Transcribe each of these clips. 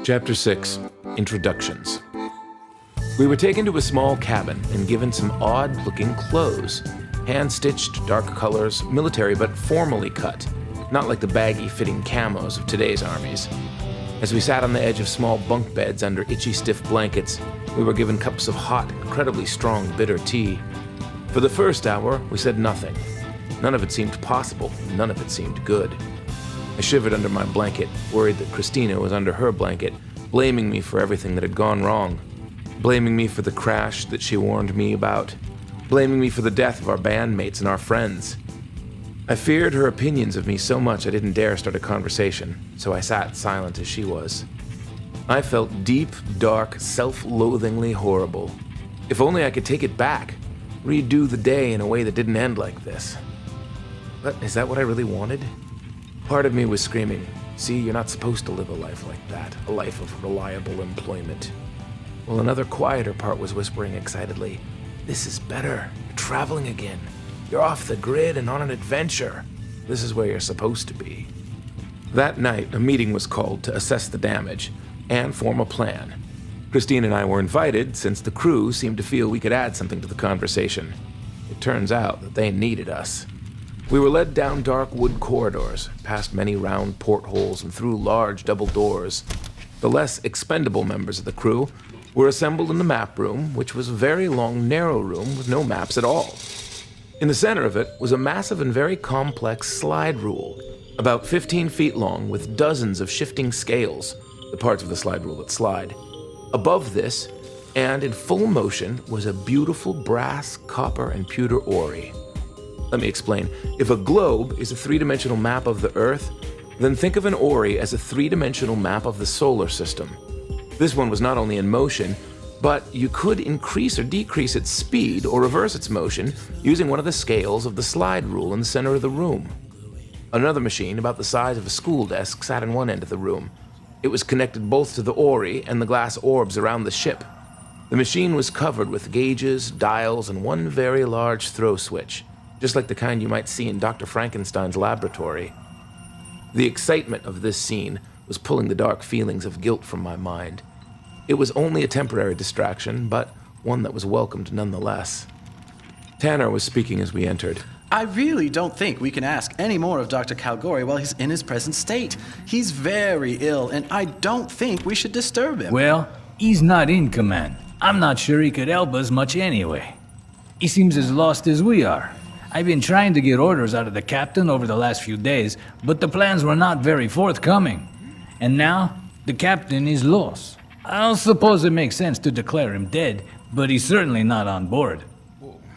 Chapter 6, Introductions. We were taken to a small cabin and given some odd-looking clothes. Hand-stitched, dark colors, military but formally cut, not like the baggy-fitting camos of today's armies. As we sat on the edge of small bunk beds under itchy, stiff blankets, we were given cups of hot, incredibly strong, bitter tea. For the first hour, we said nothing. None of it seemed possible, none of it seemed good. I shivered under my blanket, worried that Christina was under her blanket, blaming me for everything that had gone wrong. Blaming me for the crash that she warned me about. Blaming me for the death of our bandmates and our friends. I feared her opinions of me so much I didn't dare start a conversation, so I sat silent as she was. I felt deep, dark, self-loathingly horrible. If only I could take it back, redo the day in a way that didn't end like this. But is that what I really wanted? Part of me was screaming, see, you're not supposed to live a life like that, a life of reliable employment. While another quieter part was whispering excitedly, this is better, you're traveling again. You're off the grid and on an adventure. This is where you're supposed to be. That night, a meeting was called to assess the damage and form a plan. Christine and I were invited since the crew seemed to feel we could add something to the conversation. It turns out that they needed us. We were led down dark wood corridors, past many round portholes and through large double doors. The less expendable members of the crew were assembled in the map room, which was a very long, narrow room with no maps at all. In the center of it was a massive and very complex slide rule, about 15 feet long with dozens of shifting scales, the parts of the slide rule that slide. Above this, and in full motion, was a beautiful brass, copper, and pewter orrery. Let me explain. If a globe is a three-dimensional map of the Earth, then think of an orrery as a three-dimensional map of the solar system. This one was not only in motion, but you could increase or decrease its speed or reverse its motion using one of the scales of the slide rule in the center of the room. Another machine, about the size of a school desk, sat in one end of the room. It was connected both to the orrery and the glass orbs around the ship. The machine was covered with gauges, dials, and one very large throw switch, just like the kind you might see in Dr. Frankenstein's laboratory. The excitement of this scene was pulling the dark feelings of guilt from my mind. It was only a temporary distraction, but one that was welcomed nonetheless. Tanner was speaking as we entered. I really don't think we can ask any more of Dr. Calgary while he's in his present state. He's very ill, and I don't think we should disturb him. Well, he's not in command. I'm not sure he could help us much anyway. He seems as lost as we are. I've been trying to get orders out of the captain over the last few days, but the plans were not very forthcoming. And now, the captain is lost. I don't suppose it makes sense to declare him dead, but he's certainly not on board.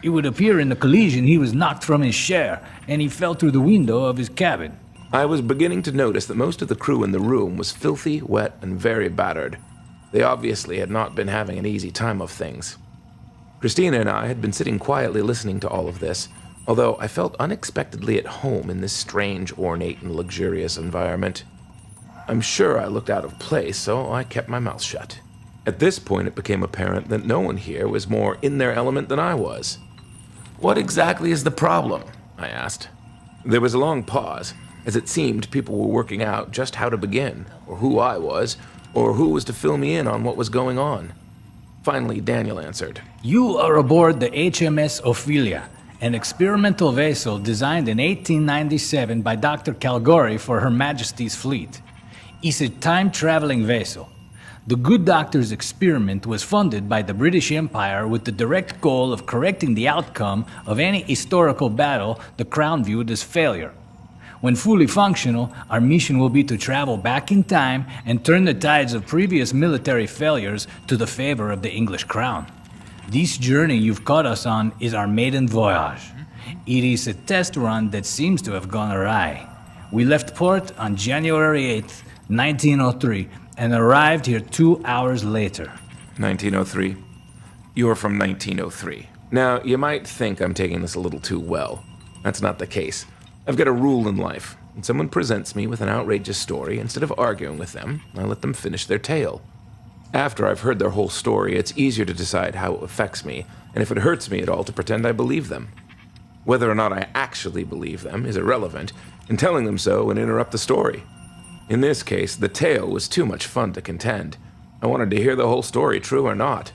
It would appear in the collision he was knocked from his chair, and he fell through the window of his cabin. I was beginning to notice that most of the crew in the room was filthy, wet, and very battered. They obviously had not been having an easy time of things. Christina and I had been sitting quietly listening to all of this, although I felt unexpectedly at home in this strange, ornate, and luxurious environment. I'm sure I looked out of place, so I kept my mouth shut. At this point, it became apparent that no one here was more in their element than I was. What exactly is the problem? I asked. There was a long pause, as it seemed people were working out just how to begin, or who I was, or who was to fill me in on what was going on. Finally, Daniel answered. You are aboard the HMS Ophelia, an experimental vessel designed in 1897 by Dr. Calgary for Her Majesty's fleet. It's a time-traveling vessel. The Good Doctor's experiment was funded by the British Empire with the direct goal of correcting the outcome of any historical battle the Crown viewed as failure. When fully functional, our mission will be to travel back in time and turn the tides of previous military failures to the favor of the English Crown. This journey you've caught us on is our maiden voyage. It is a test run that seems to have gone awry. We left port on January 8th, 1903, and arrived here 2 hours later. 1903? You're from 1903. Now, you might think I'm taking this a little too well. That's not the case. I've got a rule in life. When someone presents me with an outrageous story, instead of arguing with them, I let them finish their tale. After I've heard their whole story, it's easier to decide how it affects me, and if it hurts me at all, to pretend I believe them. Whether or not I actually believe them is irrelevant, and telling them so would interrupt the story. In this case, the tale was too much fun to contend. I wanted to hear the whole story, true or not.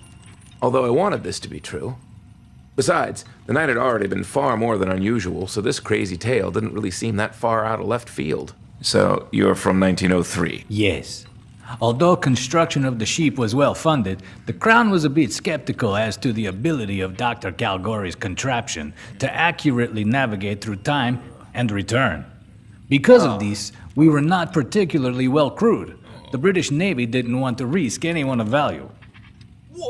Although I wanted this to be true. Besides, the night had already been far more than unusual, so this crazy tale didn't really seem that far out of left field. So, you're from 1903? Yes. Although construction of the ship was well funded, the Crown was a bit skeptical as to the ability of Dr. Calgore's contraption to accurately navigate through time and return. Because of this, we were not particularly well crewed. The British Navy didn't want to risk anyone of value.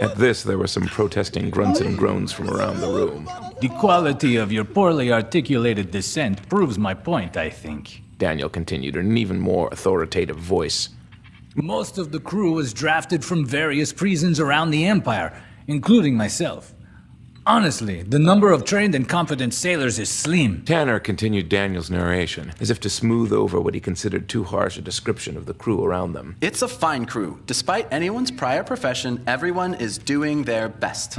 At this, there were some protesting grunts and groans from around the room. The quality of your poorly articulated dissent proves my point, I think. Daniel continued in an even more authoritative voice. Most of the crew was drafted from various prisons around the Empire, including myself. Honestly, the number of trained and competent sailors is slim. Tanner continued Daniel's narration, as if to smooth over what he considered too harsh a description of the crew around them. It's a fine crew. Despite anyone's prior profession, everyone is doing their best.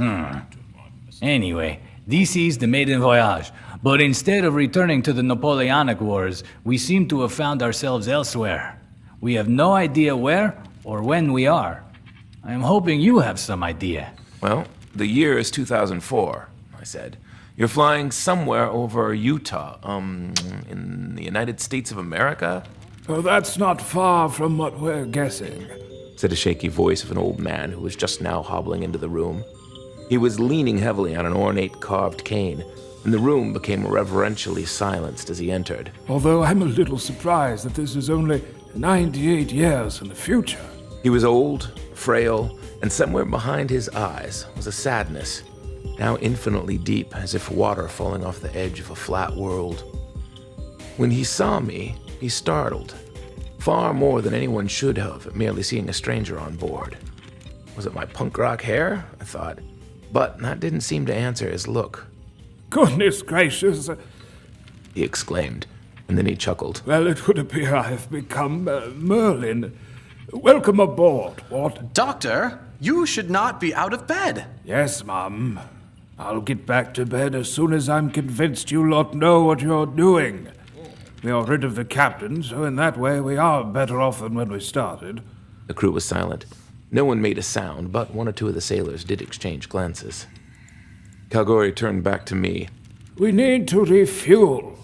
Anyway, this is the maiden voyage. But instead of returning to the Napoleonic Wars, we seem to have found ourselves elsewhere. We have no idea where or when we are. I am hoping you have some idea. Well, the year is 2004, I said. You're flying somewhere over Utah, in the United States of America? Oh, that's not far from what we're guessing, Said a shaky voice of an old man who was just now hobbling into the room. He was leaning heavily on an ornate carved cane, and the room became reverentially silenced as he entered. Although I'm a little surprised that this is only 98 years in the future. He was old, frail, and somewhere behind his eyes was a sadness, now infinitely deep, as if water falling off the edge of a flat world. When he saw me, he startled, far more than anyone should have at merely seeing a stranger on board. Was it my punk rock hair? I thought, but that didn't seem to answer his look. Goodness gracious. He exclaimed, and then he chuckled. Well, it would appear I have become Merlin. Welcome aboard, what? Doctor, you should not be out of bed. Yes, Mum. I'll get back to bed as soon as I'm convinced you lot know what you're doing. We are rid of the captain, so in that way we are better off than when we started. The crew was silent. No one made a sound, but one or two of the sailors did exchange glances. Calgary turned back to me. We need to refuel.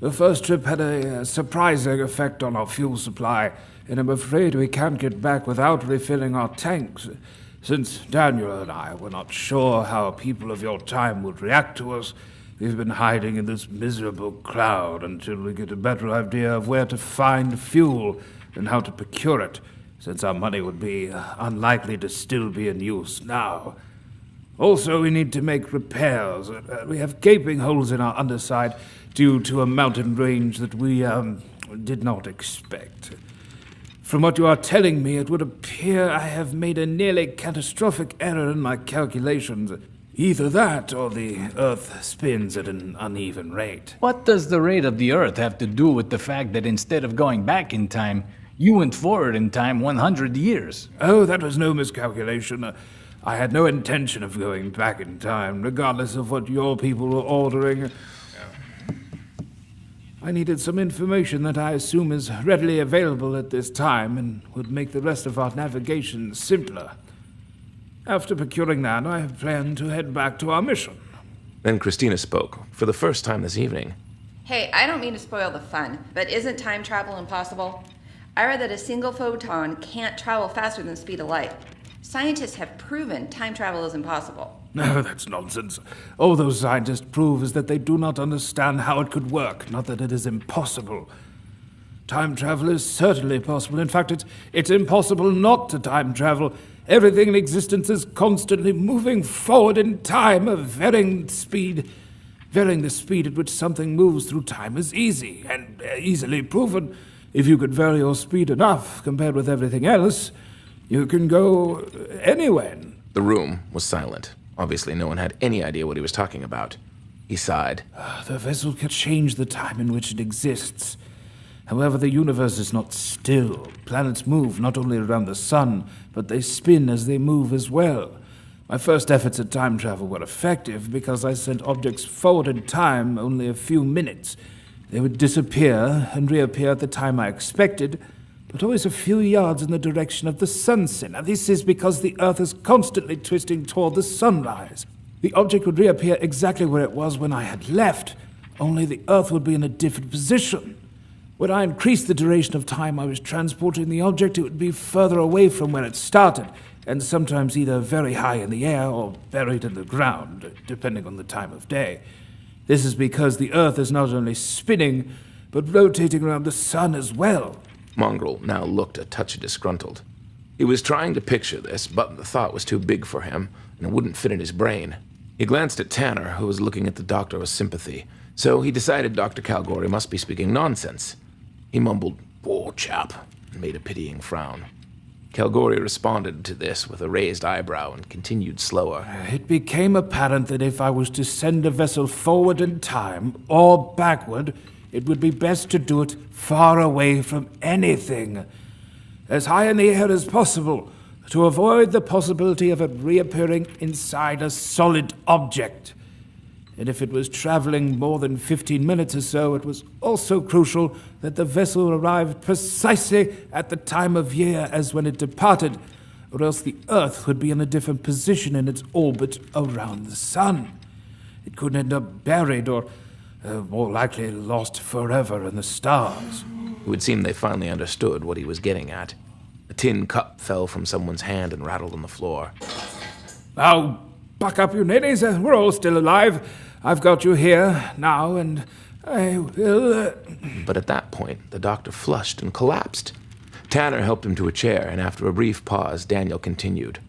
The first trip had a surprising effect on our fuel supply, and I'm afraid we can't get back without refilling our tanks. Since Daniel and I were not sure how people of your time would react to us, we've been hiding in this miserable cloud until we get a better idea of where to find fuel and how to procure it, since our money would be unlikely to still be in use now. Also, we need to make repairs. We have gaping holes in our underside due to a mountain range that we did not expect. From what you are telling me, it would appear I have made a nearly catastrophic error in my calculations. Either that, or the Earth spins at an uneven rate. What does the rate of the Earth have to do with the fact that instead of going back in time, you went forward in time 100 years? Oh, that was no miscalculation. I had no intention of going back in time, regardless of what your people were ordering. I needed some information that I assume is readily available at this time and would make the rest of our navigation simpler. After procuring that, I plan to head back to our mission. Then Christina spoke, for the first time this evening. Hey, I don't mean to spoil the fun, but isn't time travel impossible? I read that a single photon can't travel faster than the speed of light. Scientists have proven time travel is impossible. No, that's nonsense. All those scientists prove is that they do not understand how it could work, not that it is impossible. Time travel is certainly possible. In fact, it's impossible not to time travel. Everything in existence is constantly moving forward in time, varying the speed at which something moves through time is easy and easily proven. If you could vary your speed enough compared with everything else, you can go anywhere. The room was silent. Obviously, no one had any idea what he was talking about. He sighed. The vessel can change the time in which it exists. However, the universe is not still. Planets move not only around the sun, but they spin as they move as well. My first efforts at time travel were effective because I sent objects forward in time only a few minutes. They would disappear and reappear at the time I expected, but always a few yards in the direction of the sunset. Now, this is because the Earth is constantly twisting toward the sunrise. The object would reappear exactly where it was when I had left, only the Earth would be in a different position. When I increased the duration of time I was transporting the object, it would be further away from where it started, and sometimes either very high in the air or buried in the ground, depending on the time of day. This is because the Earth is not only spinning, but rotating around the sun as well. Mongrel now looked a touch disgruntled. He was trying to picture this, but the thought was too big for him, and it wouldn't fit in his brain. He glanced at Tanner, who was looking at the doctor with sympathy, so he decided Dr. Calgary must be speaking nonsense. He mumbled, "Poor chap," and made a pitying frown. Calgary responded to this with a raised eyebrow and continued slower. It became apparent that if I was to send a vessel forward in time or backward, it would be best to do it far away from anything, as high in the air as possible, to avoid the possibility of it reappearing inside a solid object. And if it was traveling more than 15 minutes or so, it was also crucial that the vessel arrived precisely at the time of year as when it departed, or else the Earth would be in a different position in its orbit around the sun. It could end up buried or, more likely, lost forever in the stars. It would seem they finally understood what he was getting at. A tin cup fell from someone's hand and rattled on the floor. Now, buck up, you ninnies. We're all still alive. I've got you here now, and I will... But at that point, the doctor flushed and collapsed. Tanner helped him to a chair, and after a brief pause, Daniel continued.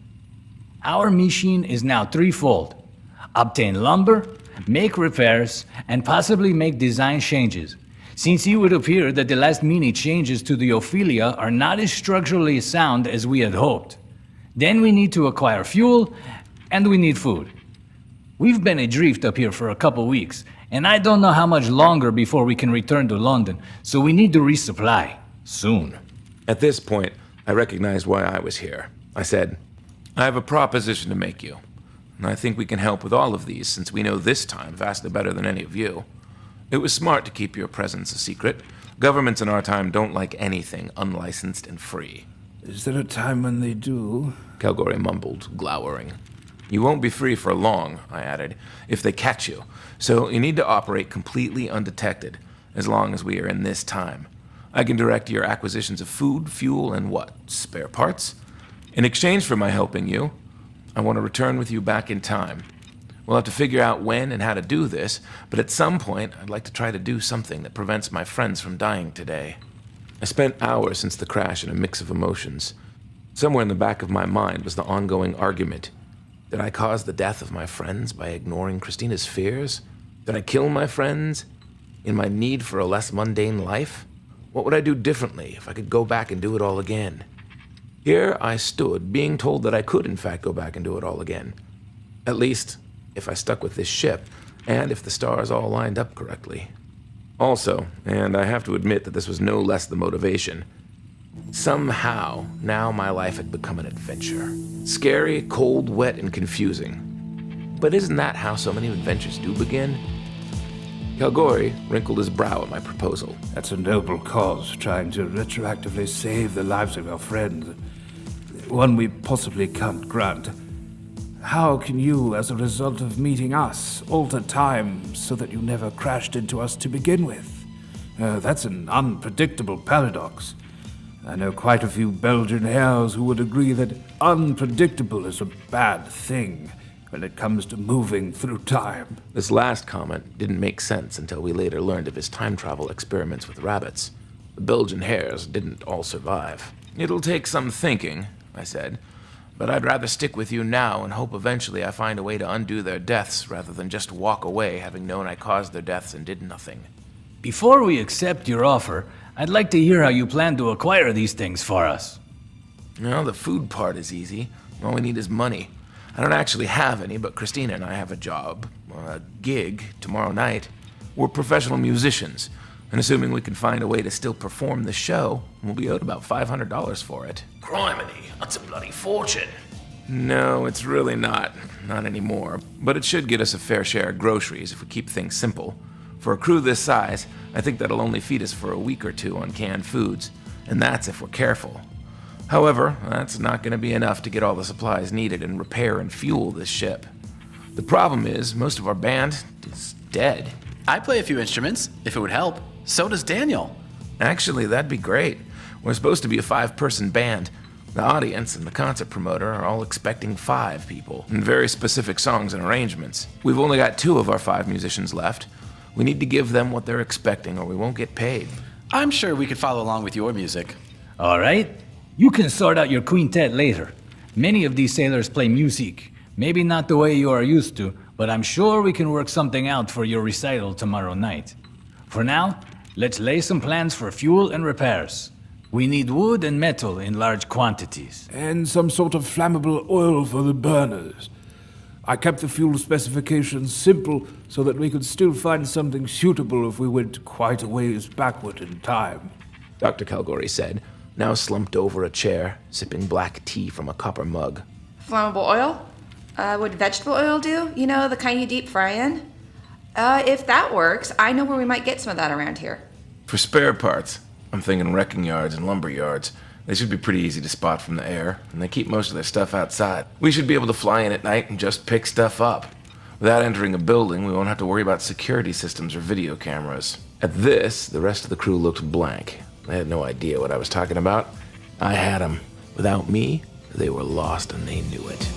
Our mission is now threefold. Obtain lumber, make repairs, and possibly make design changes. Since it would appear that the last-minute changes to the Ophelia are not as structurally sound as we had hoped. Then we need to acquire fuel, and we need food. We've been adrift up here for a couple weeks, and I don't know how much longer before we can return to London, so we need to resupply. Soon. At this point, I recognized why I was here. I said, "I have a proposition to make you, and I think we can help with all of these since we know this time vastly better than any of you. It was smart to keep your presence a secret. Governments in our time don't like anything unlicensed and free." Is there a time when they do? Calgary mumbled, glowering. "You won't be free for long," I added, "if they catch you. So you need to operate completely undetected, as long as we are in this time. I can direct your acquisitions of food, fuel, and what? Spare parts? In exchange for my helping you, I want to return with you back in time. We'll have to figure out when and how to do this, but at some point, I'd like to try to do something that prevents my friends from dying today." I spent hours since the crash in a mix of emotions. Somewhere in the back of my mind was the ongoing argument. Did I cause the death of my friends by ignoring Christina's fears? Did I kill my friends in my need for a less mundane life? What would I do differently if I could go back and do it all again? Here I stood, being told that I could in fact go back and do it all again. At least, if I stuck with this ship, and if the stars all lined up correctly. Also, and I have to admit that this was no less the motivation, somehow, now my life had become an adventure. Scary, cold, wet, and confusing. But isn't that how so many adventures do begin? Calgary wrinkled his brow at my proposal. That's a noble cause, trying to retroactively save the lives of our friends. One we possibly can't grant. How can you, as a result of meeting us, alter time so that you never crashed into us to begin with? That's an unpredictable paradox. I know quite a few Belgian hares who would agree that unpredictable is a bad thing when it comes to moving through time. This last comment didn't make sense until we later learned of his time travel experiments with rabbits. The Belgian hares didn't all survive. "It'll take some thinking," I said, "but I'd rather stick with you now and hope eventually I find a way to undo their deaths rather than just walk away having known I caused their deaths and did nothing." Before we accept your offer, I'd like to hear how you plan to acquire these things for us. Well, the food part is easy. All we need is money. I don't actually have any, but Christina and I have a job, a gig, tomorrow night. We're professional musicians, and assuming we can find a way to still perform the show, we'll be owed about $500 for it. Criminy, that's a bloody fortune. No, it's really not. Not anymore. But it should get us a fair share of groceries if we keep things simple. For a crew this size, I think that'll only feed us for a week or two on canned foods. and that's if we're careful. However, that's not going to be enough to get all the supplies needed and repair and fuel this ship. The problem is, most of our band is dead. I play a few instruments, if it would help. So does Daniel. Actually, that'd be great. We're supposed to be a 5-person band. The audience and the concert promoter are all expecting 5 people, and very specific songs and arrangements. We've only got 2 of our 5 musicians left. We need to give them what they're expecting, or we won't get paid. I'm sure we could follow along with your music. All right? You can sort out your quintet later. Many of these sailors play music. Maybe not the way you are used to, but I'm sure we can work something out for your recital tomorrow night. For now, let's lay some plans for fuel and repairs. We need wood and metal in large quantities. And some sort of flammable oil for the burners. I kept the fuel specifications simple so that we could still find something suitable if we went quite a ways backward in time. Dr. Calgary said, now slumped over a chair, sipping black tea from a copper mug. Flammable oil? Would vegetable oil do? You know, the kind you deep fry in? If that works, I know where we might get some of that around here. For spare parts, I'm thinking wrecking yards and lumber yards. They should be pretty easy to spot from the air, and they keep most of their stuff outside. We should be able to fly in at night and just pick stuff up. Without entering a building, we won't have to worry about security systems or video cameras. At this, the rest of the crew looked blank. They had no idea what I was talking about. I had them. Without me, they were lost and they knew it.